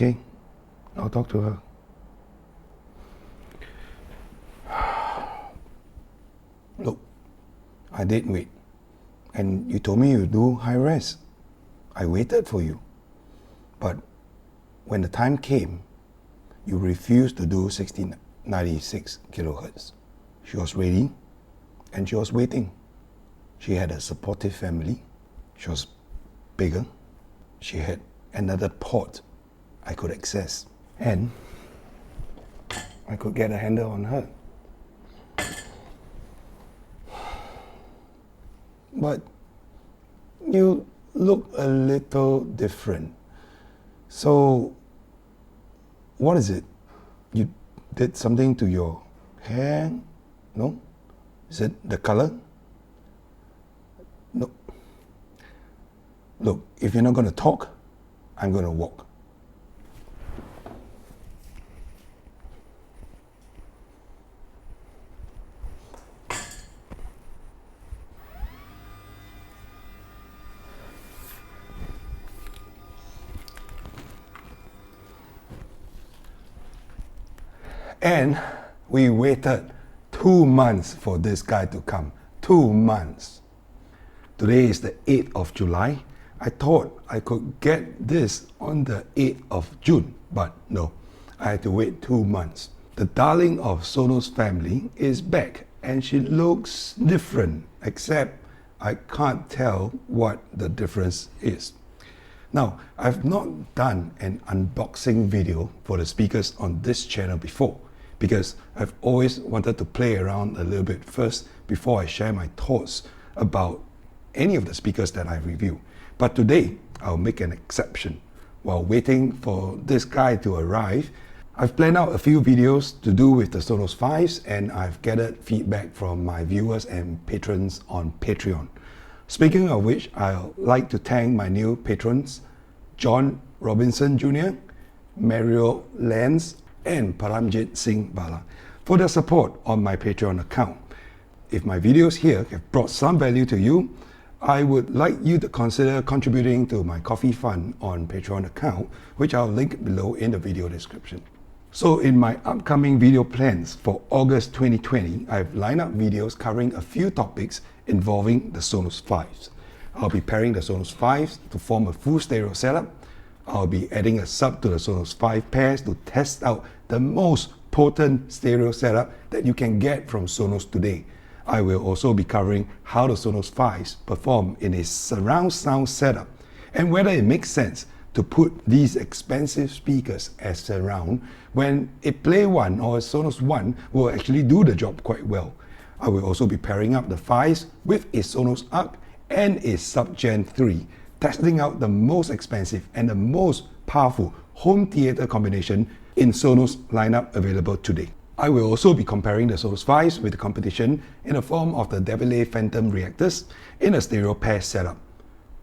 Okay, I'll talk to her. Look, I did wait. And you told me you do high res. I waited for you. But when the time came, you refused to do 1696 kilohertz. She was ready and she was waiting. She had a supportive family. She was bigger. She had another port I could access. And I could get a handle on her. But you look a little different. So, what is it? You did something to your hair? No? Is it the color? No. Look, if you're not going to talk, I'm going to walk. And we waited 2 months for this guy to come. 2 months. Today is the 8th of July. I thought I could get this on the 8th of June, but no, I had to wait 2 months. The darling of Sonos family is back and she looks different, except I can't tell what the difference is. Now, I've not done an unboxing video for the speakers on this channel before because I've always wanted to play around a little bit first before I share my thoughts about any of the speakers that I review. But today, I'll make an exception. While waiting for this guy to arrive, I've planned out a few videos to do with the Sonos Fives and I've gathered feedback from my viewers and patrons on Patreon. Speaking of which, I'd like to thank my new patrons, John Robinson Jr., Mario Lance, and Paramjit Singh Bala, for their support on my Patreon account. If my videos here have brought some value to you, I would like you to consider contributing to my coffee fund on Patreon account, which I'll link below in the video description. So in my upcoming video plans for August 2020, I've lined up videos covering a few topics involving the Sonos Fives. I'll be pairing the Sonos Fives to form a full stereo setup. I'll be adding a sub to the Sonos 5 pairs to test out the most potent stereo setup that you can get from Sonos today. I will also be covering how the Sonos Fives perform in a surround sound setup and whether it makes sense to put these expensive speakers as surround when a Play One or a Sonos One will actually do the job quite well. I will also be pairing up the Fives with a Sonos Arc and a Sub-Gen 3, testing out the most expensive and the most powerful home theater combination in Sonos lineup available today. I will also be comparing the Sonos Fives with the competition in the form of the DeVillet Phantom reactors in a stereo pair setup.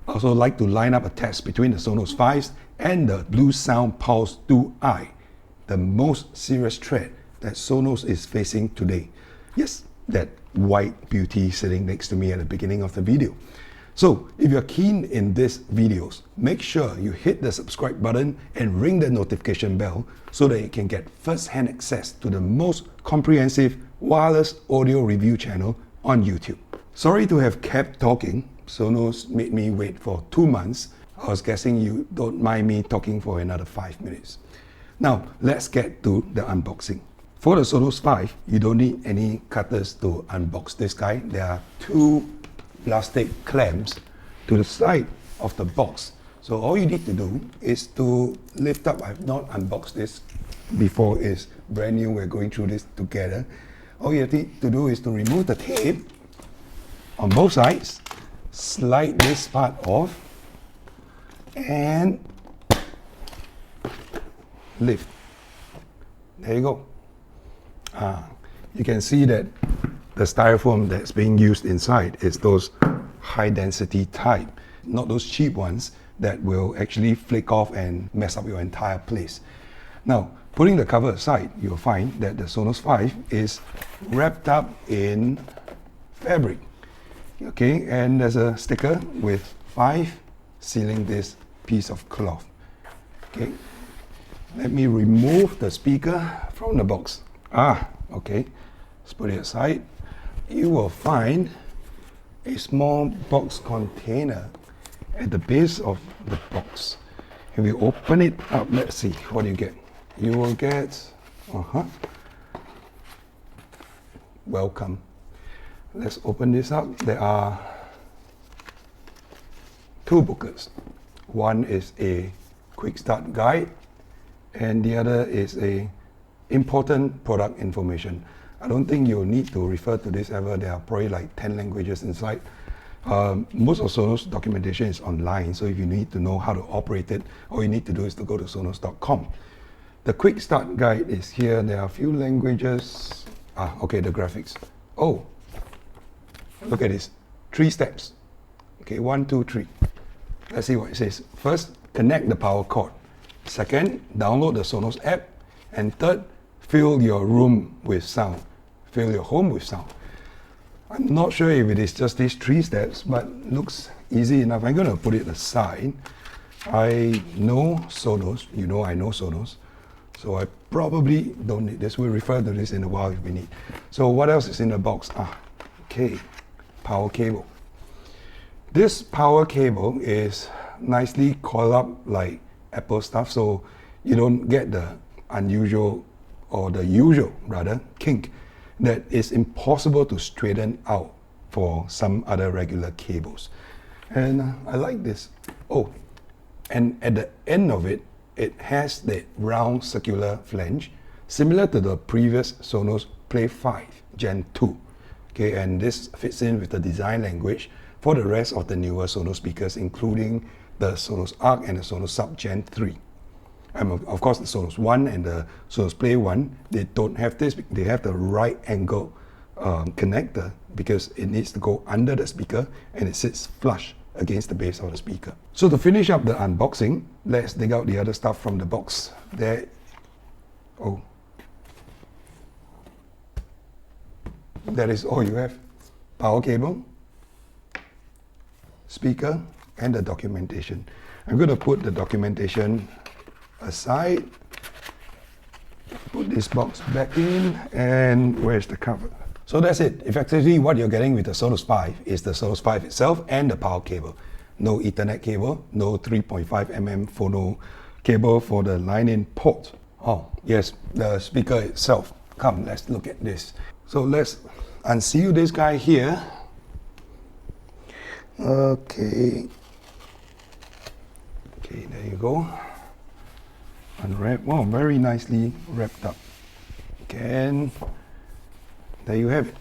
I also like to line up a test between the Sonos Fives and the Blue Sound Pulse 2i, the most serious threat that Sonos is facing today. Yes, that white beauty sitting next to me at the beginning of the video. So, if you're keen in these videos, make sure you hit the subscribe button and ring the notification bell so that you can get first-hand access to the most comprehensive wireless audio review channel on YouTube. Sorry to have kept talking. Sonos made me wait for 2 months. I was guessing you don't mind me talking for another 5 minutes. Now, let's get to the unboxing. For the Sonos 5, you don't need any cutters to unbox this guy. There are 2 plastic clamps to the side of the box. So all you need to do is to lift up. I've not unboxed this before, it's brand new, we're going through this together. All you need to do is to remove the tape on both sides, slide this part off, and lift. There you go. You can see that the styrofoam that's being used inside is those high density type, not those cheap ones that will actually flick off and mess up your entire place. Now, putting the cover aside, you'll find that the Sonos 5 is wrapped up in fabric. Okay, and there's a sticker with 5 sealing this piece of cloth. Okay, Let me remove the speaker from the box. Okay. Let's put it aside. You will find a small box container at the base of the box. If you open it up, let's see what you get. You will get, welcome. Let's open this up. There are two booklets. One is a quick start guide, and the other is a important product information. I don't think you'll need to refer to this ever. There are probably like 10 languages inside. Most of Sonos documentation is online, so if you need to know how to operate it, all you need to do is to go to sonos.com. The quick start guide is here. There are a few languages. Okay, the graphics. Oh, look at this. 3 steps. Okay, 1, 2, 3. Let's see what it says. First, connect the power cord. Second, download the Sonos app. And third, fill your room with sound. Fill your home with sound. I'm not sure if it is just these 3 steps, but looks easy enough. I'm going to put it aside. I know Sonos. You know I know Sonos. So I probably don't need this. We'll refer to this in a while if we need. So what else is in the box? Okay, power cable. This power cable is nicely coiled up like Apple stuff, so you don't get the unusual, or the usual rather, kink that is impossible to straighten out for some other regular cables. And I like this. Oh, and at the end of it, it has that round circular flange, similar to the previous Sonos Play 5 Gen 2. Okay, and this fits in with the design language for the rest of the newer Sonos speakers, including the Sonos Arc and the Sonos Sub Gen 3. Of course, the Sonos One and the Sonos Play 1, they don't have this. They have the right angle connector because it needs to go under the speaker and it sits flush against the base of the speaker. So to finish up the unboxing, let's dig out the other stuff from the box. There. Oh. That is all you have. Power cable, speaker, and the documentation. I'm going to put the documentation aside, put this box back in, and where's the cover? So that's it. Effectively, what you're getting with the Sonos 5 is the Sonos 5 itself and the power cable. No Ethernet cable, no 3.5mm phono cable for the line-in port. Oh, yes, the speaker itself. Come, let's look at this. So let's unseal this guy here. Okay, there you go. Unwrap. Wow, very nicely wrapped up. Okay, and there you have it.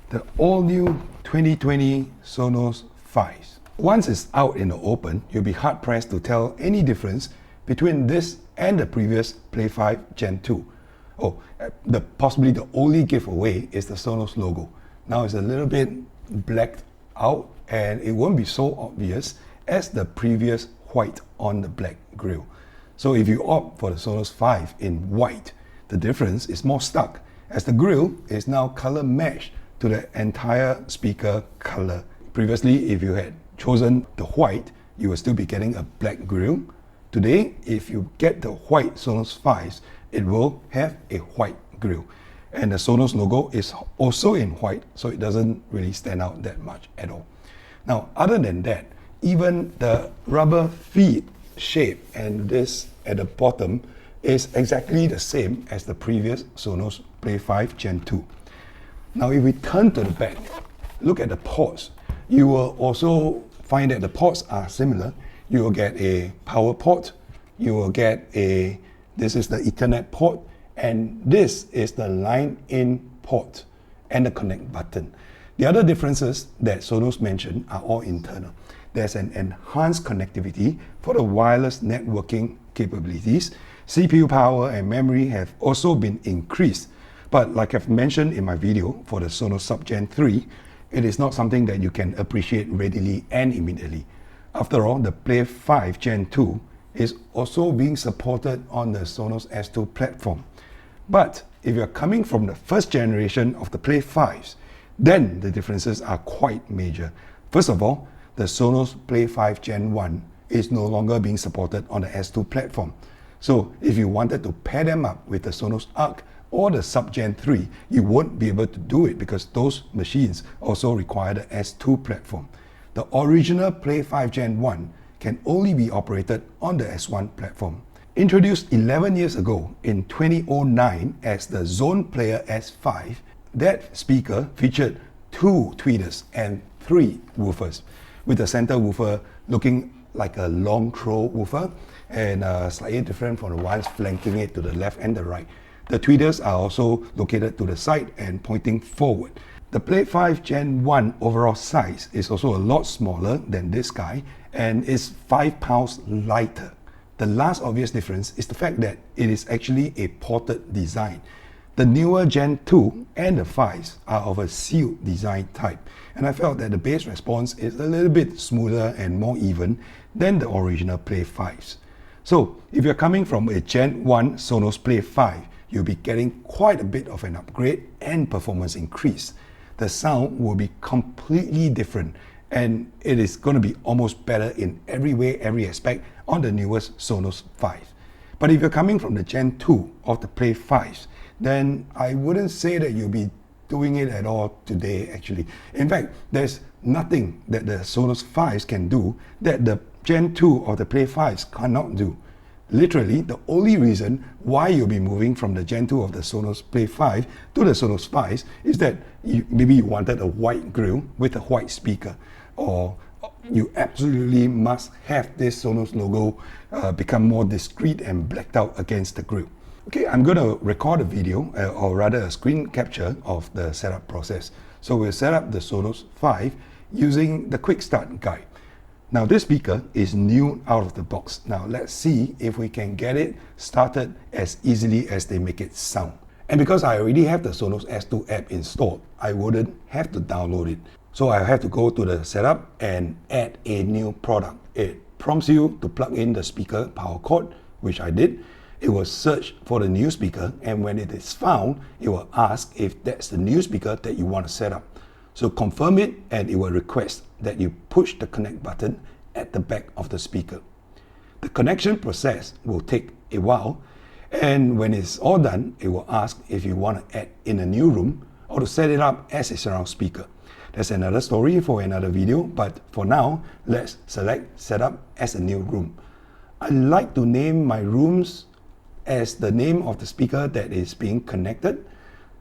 The all-new 2020 Sonos Fives. Once it's out in the open, you'll be hard-pressed to tell any difference between this and the previous Play 5 Gen 2. Oh, possibly the only giveaway is the Sonos logo. Now it's a little bit blacked out and it won't be so obvious as the previous white on the black grille. So if you opt for the Sonos 5 in white, the difference is more stark as the grille is now color matched to the entire speaker color. Previously, if you had chosen the white, you will still be getting a black grille. Today, if you get the white Sonos 5s, it will have a white grille. And the Sonos logo is also in white, so it doesn't really stand out that much at all. Now, other than that, even the rubber feet shape and this at the bottom is exactly the same as the previous Sonos Play 5 Gen 2. Now, if we turn to the back, look at the ports. You will also find that the ports are similar. You will get a power port, you will get this is the Ethernet port, and this is the line-in port and the connect button. The other differences that Sonos mentioned are all internal. There's an enhanced connectivity for the wireless networking capabilities. CPU power and memory have also been increased. But like I've mentioned in my video for the Sonos Sub Gen 3, it is not something that you can appreciate readily and immediately. After all, the Play 5 Gen 2 is also being supported on the Sonos S2 platform. But if you're coming from the first generation of the Play 5s, then the differences are quite major. First of all, the Sonos Play 5 Gen 1 is no longer being supported on the S2 platform. So if you wanted to pair them up with the Sonos Arc or the Sub Gen 3, you won't be able to do it because those machines also require the S2 platform. The original Play 5 Gen 1 can only be operated on the S1 platform. Introduced 11 years ago in 2009 as the Zone Player S5, that speaker featured 2 tweeters and 3 woofers, with the center woofer looking like a long throw woofer and slightly different from the ones flanking it to the left and the right. The tweeters are also located to the side and pointing forward. The Play 5 Gen 1 overall size is also a lot smaller than this guy and is 5 pounds lighter. The last obvious difference is the fact that it is actually a ported design. The newer Gen 2 and the Fives are of a sealed design type, and I felt that the bass response is a little bit smoother and more even than the original Play 5s. So if you're coming from a Gen 1 Sonos Play 5, you'll be getting quite a bit of an upgrade and performance increase. The sound will be completely different, and it is going to be almost better in every way, every aspect on the newest Sonos Five. But if you're coming from the Gen 2 of the Play 5s, then I wouldn't say that you'll be doing it at all today actually. In fact, there's nothing that the Sonos Fives can do that the Gen 2 of the Play 5s cannot do. Literally, the only reason why you'll be moving from the Gen 2 of the Sonos Play 5 to the Sonos Fives is that maybe you wanted a white grille with a white speaker, or you absolutely must have this Sonos logo become more discreet and blacked out against the grille. Okay, I'm going to record a video, or rather a screen capture of the setup process. So we'll set up the Sonos Five using the quick start guide. Now this speaker is new out of the box. Now let's see if we can get it started as easily as they make it sound. And because I already have the Sonos S2 app installed, I wouldn't have to download it. So I have to go to the setup and add a new product. It prompts you to plug in the speaker power cord, which I did. It will search for the new speaker, and when it is found, it will ask if that's the new speaker that you want to set up. So confirm it, and it will request that you push the connect button at the back of the speaker. The connection process will take a while, and when it's all done, it will ask if you want to add in a new room or to set it up as a surround speaker. That's another story for another video, but for now, let's select setup as a new room. I like to name my rooms as the name of the speaker that is being connected,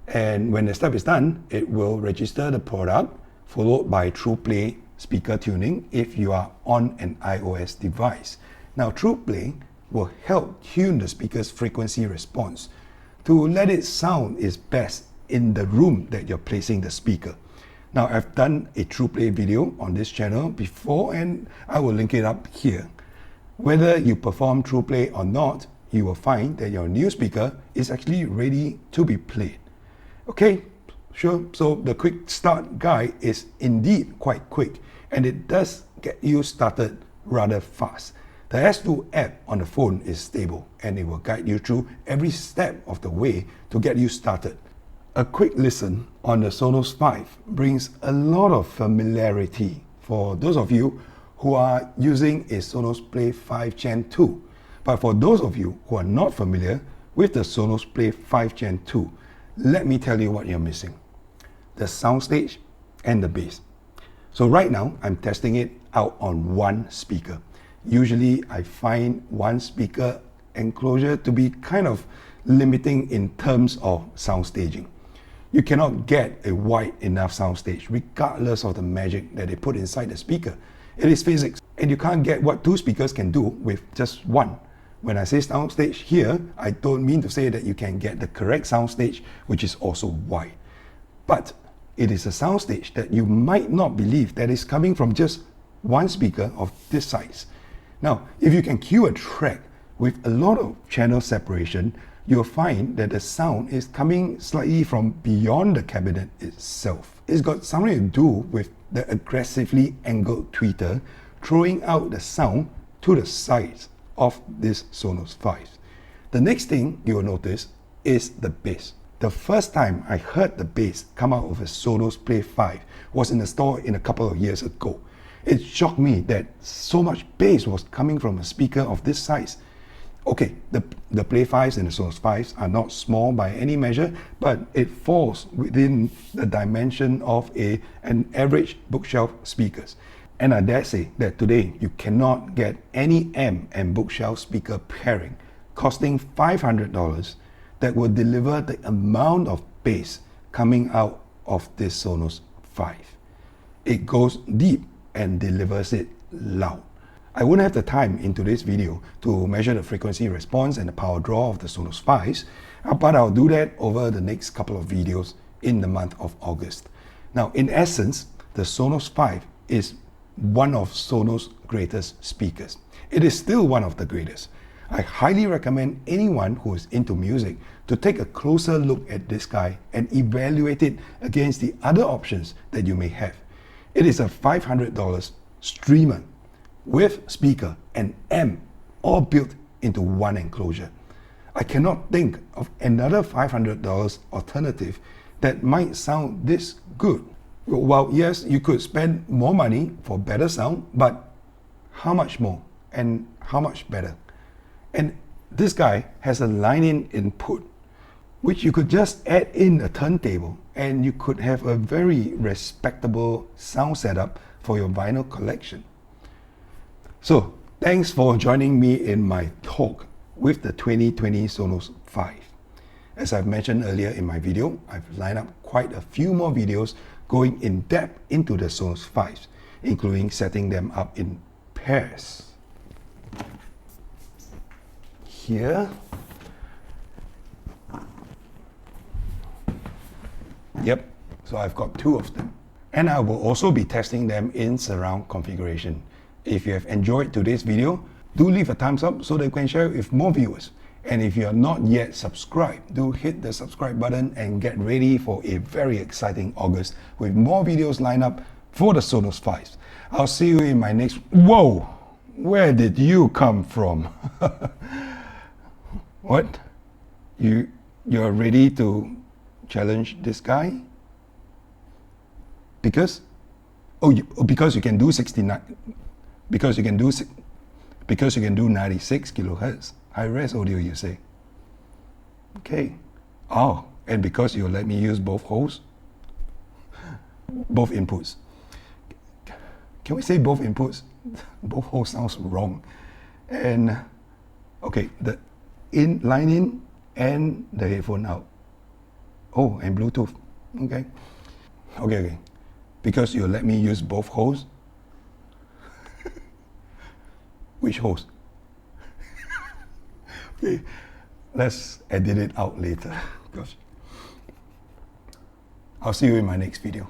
and when the step is done, it will register the product followed by TruePlay speaker tuning if you are on an iOS device. Now TruePlay will help tune the speaker's frequency response to let it sound its best in the room that you're placing the speaker. Now I've done a TruePlay video on this channel before, and I will link it up here. Whether you perform TruePlay or not, you will find that your new speaker is actually ready to be played. Okay, sure. So the quick start guide is indeed quite quick, and it does get you started rather fast. The S2 app on the phone is stable, and it will guide you through every step of the way to get you started. A quick listen on the Sonos Five brings a lot of familiarity for those of you who are using a Sonos Play 5 Gen 2. But for those of you who are not familiar with the Sonos Play 5 Gen 2, let me tell you what you're missing: the soundstage and the bass. So right now, I'm testing it out on one speaker. Usually, I find one speaker enclosure to be kind of limiting in terms of sound staging. You cannot get a wide enough soundstage regardless of the magic that they put inside the speaker. It is physics, and you can't get what 2 speakers can do with just one. When I say soundstage here, I don't mean to say that you can get the correct soundstage, which is also wide. But it is a soundstage that you might not believe that is coming from just one speaker of this size. Now, if you can cue a track with a lot of channel separation, you'll find that the sound is coming slightly from beyond the cabinet itself. It's got something to do with the aggressively angled tweeter throwing out the sound to the sides of this Sonos Five. The next thing you will notice is the bass. The first time I heard the bass come out of a Sonos Play 5 was in a store in a couple of years ago. It shocked me that so much bass was coming from a speaker of this size. Okay, the Play Fives and the Sonos Fives are not small by any measure, but it falls within the dimension of an average bookshelf speakers. And I dare say that today you cannot get any amp and bookshelf speaker pairing costing $500 that will deliver the amount of bass coming out of this Sonos Five. It goes deep and delivers it loud. I won't have the time in today's video to measure the frequency response and the power draw of the Sonos Fives, but I'll do that over the next couple of videos in the month of August. Now, in essence, the Sonos Five is one of Sonos' greatest speakers. It is still one of the greatest. I highly recommend anyone who is into music to take a closer look at this guy and evaluate it against the other options that you may have. It is a $500 streamer with speaker and amp all built into one enclosure. I cannot think of another $500 alternative that might sound this good. Well, yes, you could spend more money for better sound, but how much more and how much better? And this guy has a line-in input, which you could just add in a turntable and you could have a very respectable sound setup for your vinyl collection. So, thanks for joining me in my talk with the 2020 Sonos Five. As I've mentioned earlier in my video, I've lined up quite a few more videos going in depth into the Sonos Fives, including setting them up in pairs. Here. Yep, so I've got two of them. And I will also be testing them in surround configuration. If you have enjoyed today's video, do leave a thumbs up so that you can share it with more viewers. And if you are not yet subscribed, do hit the subscribe button and get ready for a very exciting August with more videos lined up for the Sonos Fives. I'll see you in my next... Whoa! Where did you come from? What? You're ready to challenge this guy? Because? Because you can do 69... Because you can do 96 kilohertz high res audio, you say? Okay. Oh, and because you let me use both holes, both inputs. Can we say both inputs? Both holes sounds wrong. And okay, the line in and the headphone out. Oh, and Bluetooth. Okay. Okay. Because you let me use both holes. Which host? Okay, let's edit it out later. Gosh. I'll see you in my next video.